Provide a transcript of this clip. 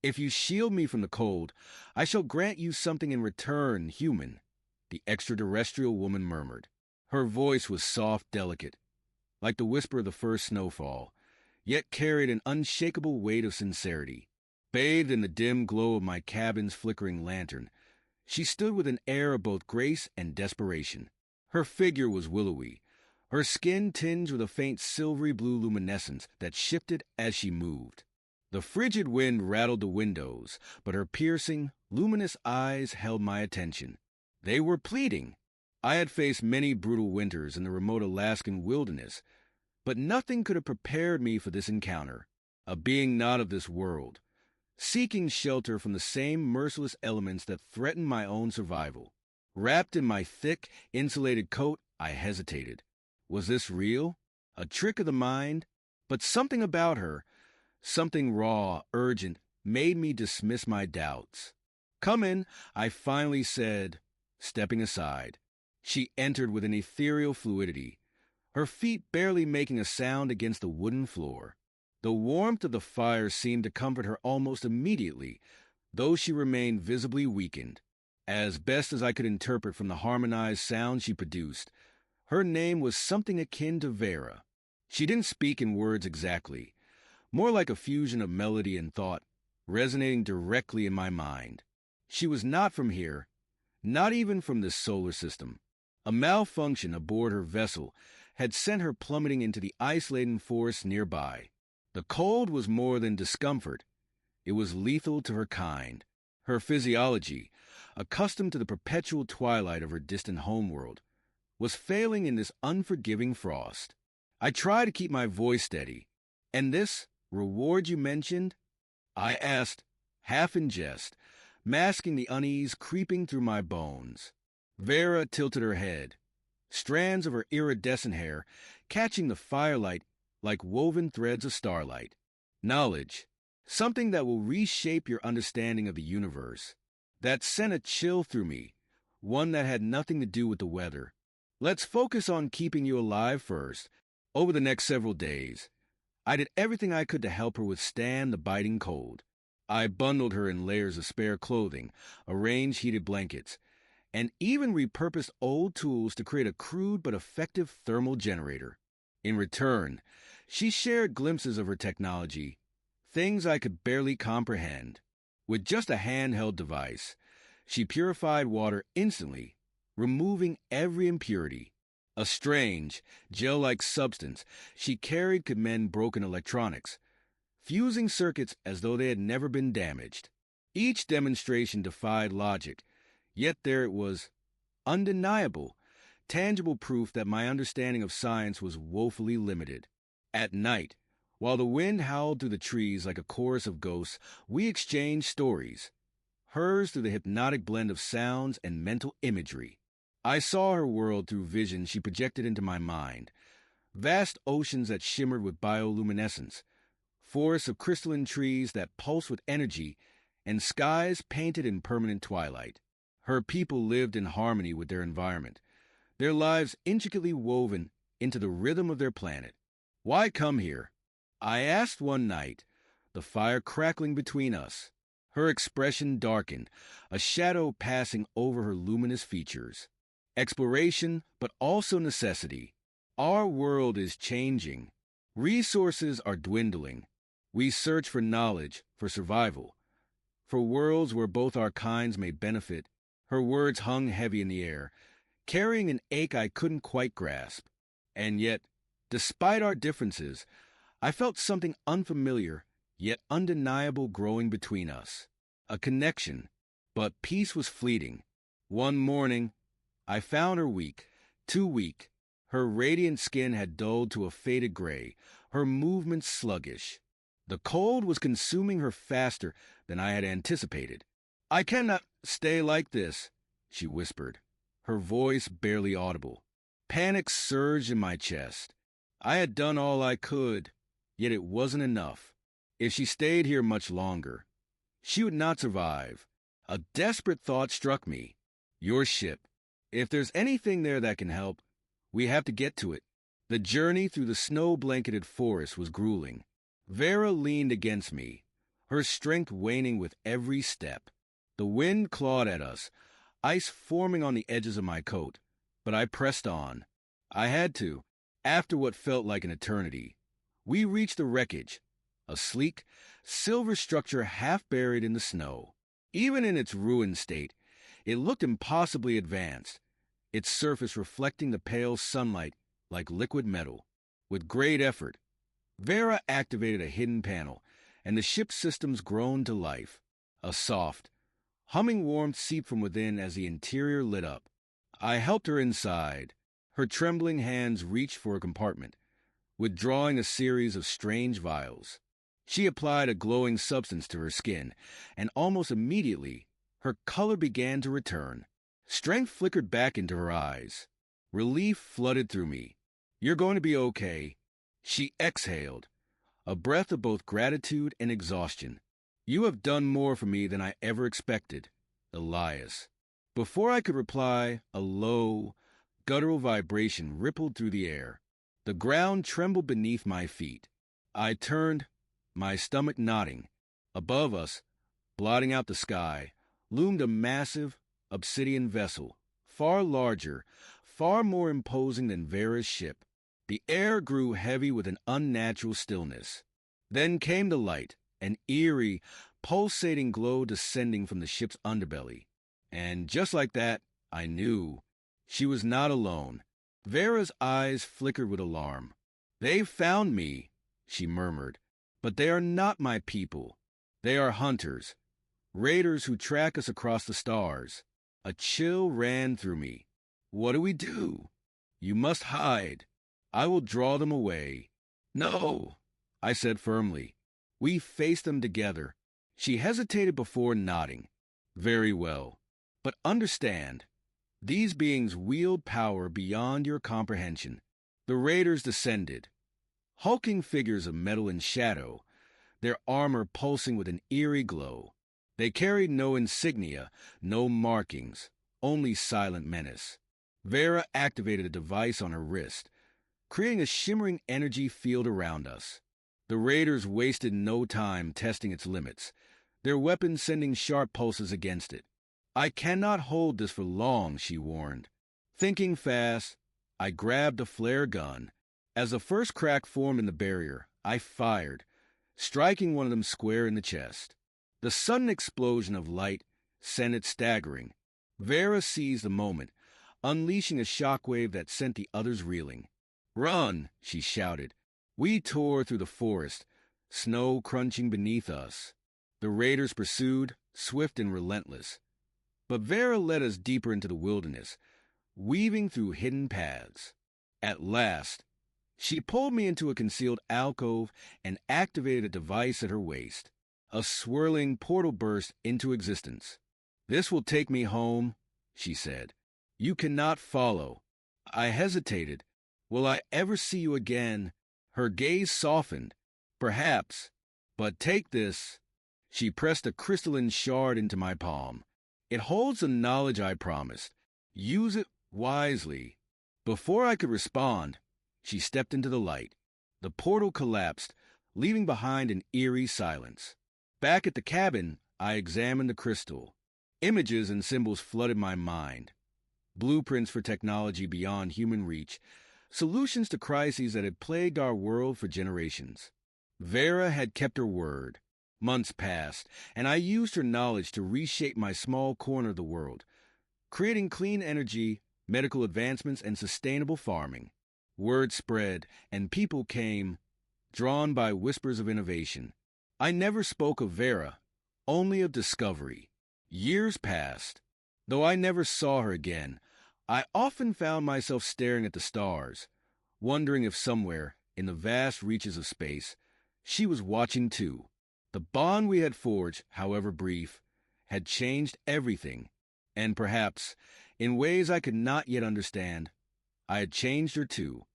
If you shield me from the cold, I shall grant you something in return, human, the extraterrestrial woman murmured. Her voice was soft, delicate, like the whisper of the first snowfall, yet carried an unshakable weight of sincerity. Bathed in the dim glow of my cabin's flickering lantern, she stood with an air of both grace and desperation. Her figure was willowy, her skin tinged with a faint silvery blue luminescence that shifted as she moved. The frigid wind rattled the windows, but her piercing, luminous eyes held my attention. They were pleading. I had faced many brutal winters in the remote Alaskan wilderness, but nothing could have prepared me for this encounter. A being not of this world, seeking shelter from the same merciless elements that threatened my own survival. Wrapped in my thick, insulated coat, I hesitated. Was this real? A trick of the mind? But something about her, something raw, urgent, made me dismiss my doubts. "Come in," I finally said, stepping aside. She entered with an ethereal fluidity, her feet barely making a sound against the wooden floor. The warmth of the fire seemed to comfort her almost immediately, though she remained visibly weakened. As best as I could interpret from the harmonized sound she produced, her name was something akin to Vera. She didn't speak in words exactly, more like a fusion of melody and thought, resonating directly in my mind. She was not from here, not even from this solar system. A malfunction aboard her vessel had sent her plummeting into the ice-laden forest nearby. The cold was more than discomfort. It was lethal to her kind. Her physiology, accustomed to the perpetual twilight of her distant homeworld, was failing in this unforgiving frost. I tried to keep my voice steady. "And this reward you mentioned?" I asked, half in jest, masking the unease creeping through my bones. Vera tilted her head, strands of her iridescent hair catching the firelight like woven threads of starlight. "Knowledge, something that will reshape your understanding of the universe." That sent a chill through me, one that had nothing to do with the weather. "Let's focus on keeping you alive first." Over the next several days, I did everything I could to help her withstand the biting cold. I bundled her in layers of spare clothing, arranged heated blankets, and even repurposed old tools to create a crude but effective thermal generator. In return, she shared glimpses of her technology, things I could barely comprehend. With just a handheld device, she purified water instantly, removing every impurity. A strange, gel-like substance she carried could mend broken electronics, fusing circuits as though they had never been damaged. Each demonstration defied logic, yet there it was, undeniable, tangible proof that my understanding of science was woefully limited. At night, while the wind howled through the trees like a chorus of ghosts, we exchanged stories, hers through the hypnotic blend of sounds and mental imagery. I saw her world through visions she projected into my mind, vast oceans that shimmered with bioluminescence, forests of crystalline trees that pulsed with energy, and skies painted in permanent twilight. Her people lived in harmony with their environment, their lives intricately woven into the rhythm of their planet. "Why come here?" I asked one night, the fire crackling between us. Her expression darkened, a shadow passing over her luminous features. "Exploration, but also necessity. Our world is changing. Resources are dwindling. We search for knowledge, for survival, for worlds where both our kinds may benefit." Her words hung heavy in the air, carrying an ache I couldn't quite grasp. And yet, despite our differences, I felt something unfamiliar, yet undeniable growing between us. A connection, but peace was fleeting. One morning, I found her weak, too weak. Her radiant skin had dulled to a faded gray, her movements sluggish. The cold was consuming her faster than I had anticipated. "I cannot stay like this," she whispered, her voice barely audible. Panic surged in my chest. I had done all I could, yet it wasn't enough. If she stayed here much longer, she would not survive. A desperate thought struck me. Your ship. If there's anything there that can help, we have to get to it. The journey through the snow-blanketed forest was grueling. Vera leaned against me, her strength waning with every step. The wind clawed at us, ice forming on the edges of my coat, but I pressed on. I had to, after what felt like an eternity. We reached the wreckage, a sleek, silver structure half buried in the snow. Even in its ruined state, it looked impossibly advanced, its surface reflecting the pale sunlight like liquid metal. With great effort, Vera activated a hidden panel, and the ship's systems groaned to life. A soft, humming warmth seeped from within as the interior lit up. I helped her inside. Her trembling hands reached for a compartment, withdrawing a series of strange vials. She applied a glowing substance to her skin, and almost immediately, her color began to return. Strength flickered back into her eyes. Relief flooded through me. "You're going to be okay." She exhaled, a breath of both gratitude and exhaustion. "You have done more for me than I ever expected, Elias." Before I could reply, a low, guttural vibration rippled through the air. The ground trembled beneath my feet. I turned, my stomach knotting. Above us, blotting out the sky, loomed a massive, obsidian vessel, far larger, far more imposing than Vera's ship. The air grew heavy with an unnatural stillness. Then came the light, an eerie, pulsating glow descending from the ship's underbelly. And just like that, I knew she was not alone. Vera's eyes flickered with alarm. "They've found me," she murmured. "But they are not my people. They are hunters, raiders who track us across the stars." A chill ran through me. "What do we do?" "You must hide. I will draw them away." "No," I said firmly. We faced them together. She hesitated before nodding. "Very well. But understand, these beings wield power beyond your comprehension." The raiders descended, hulking figures of metal and shadow, their armor pulsing with an eerie glow. They carried no insignia, no markings, only silent menace. Vera activated a device on her wrist, creating a shimmering energy field around us. The raiders wasted no time testing its limits, their weapons sending sharp pulses against it. "I cannot hold this for long," she warned. Thinking fast, I grabbed a flare gun. As the first crack formed in the barrier, I fired, striking one of them square in the chest. The sudden explosion of light sent it staggering. Vera seized the moment, unleashing a shockwave that sent the others reeling. "Run!" she shouted. We tore through the forest, snow crunching beneath us. The raiders pursued, swift and relentless. But Vera led us deeper into the wilderness, weaving through hidden paths. At last, she pulled me into a concealed alcove and activated a device at her waist. A swirling portal burst into existence. "This will take me home," she said. "You cannot follow." I hesitated. "Will I ever see you again?" Her gaze softened. "Perhaps. But take this." She pressed a crystalline shard into my palm. "It holds the knowledge I promised. Use it wisely." Before I could respond, she stepped into the light. The portal collapsed, leaving behind an eerie silence. Back at the cabin, I examined the crystal. Images and symbols flooded my mind. Blueprints for technology beyond human reach, solutions to crises that had plagued our world for generations. Vera had kept her word. Months passed, and I used her knowledge to reshape my small corner of the world, creating clean energy, medical advancements, and sustainable farming. Word spread, and people came, drawn by whispers of innovation. I never spoke of Vera, only of discovery. Years passed. Though I never saw her again, I often found myself staring at the stars, wondering if somewhere, in the vast reaches of space, she was watching too. The bond we had forged, however brief, had changed everything, and perhaps, in ways I could not yet understand, I had changed her too.